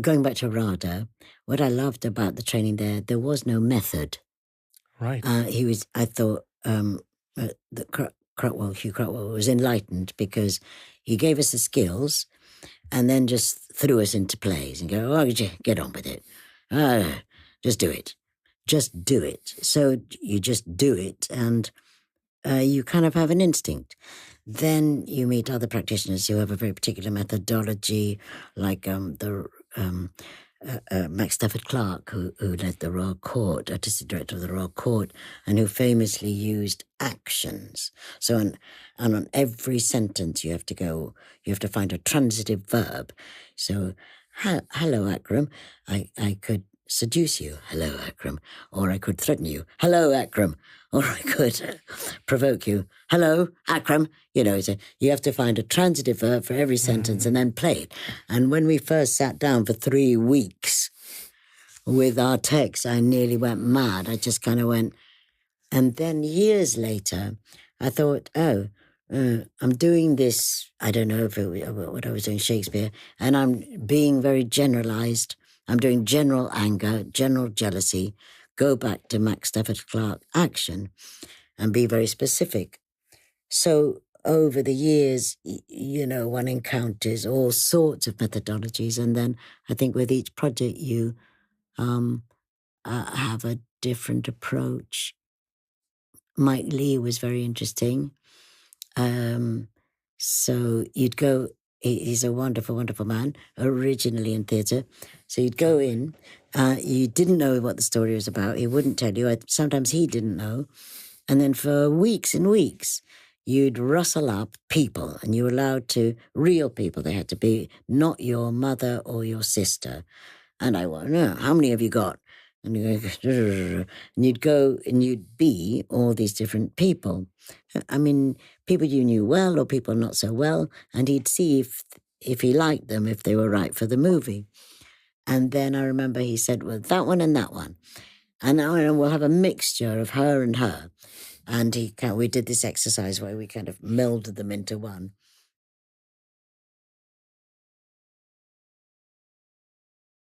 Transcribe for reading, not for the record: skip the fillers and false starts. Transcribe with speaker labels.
Speaker 1: going back to RADA, what I loved about the training there was no method.
Speaker 2: Right.
Speaker 1: I thought that Hugh Crockwell was enlightened because he gave us the skills and then just threw us into plays and go, oh, get on with it. Just do it. Just do it. So you just do it, and you kind of have an instinct. Then you meet other practitioners who have a very particular methodology, like Max Stafford Clark, who led the Royal Court, artistic director of the Royal Court, and who famously used actions. So on every sentence you have to find a transitive verb. So, hello, Akram. I could seduce you. Hello, Akram. Or I could threaten you. Hello, Akram. Or I could provoke you. Hello, Akram. So you have to find a transitive verb for every sentence and then play it. And when we first sat down for 3 weeks with our text, I nearly went mad. I just kind of went. And then years later, I thought, I'm doing this. I don't know if what I was doing, Shakespeare, and I'm being very generalized. I'm doing general anger, general jealousy. Go back to Max Stafford Clark action and be very specific. So over the years, one encounters all sorts of methodologies. And then I think with each project, you have a different approach. Mike Lee was very interesting. So you'd go, he's a wonderful, wonderful man, originally in theatre. So you'd go in, you didn't know what the story was about. He wouldn't tell you. Sometimes he didn't know. And then for weeks and weeks, you'd rustle up people, and you were allowed to, real people. They had to be not your mother or your sister. And I went, no, how many have you got? And you'd go and you'd be all these different people. I mean, people you knew well or people not so well, and he'd see if he liked them, if they were right for the movie. And then I remember he said, well, that one and that one. And we'll have a mixture of her and her. And we did this exercise where we kind of melded them into one.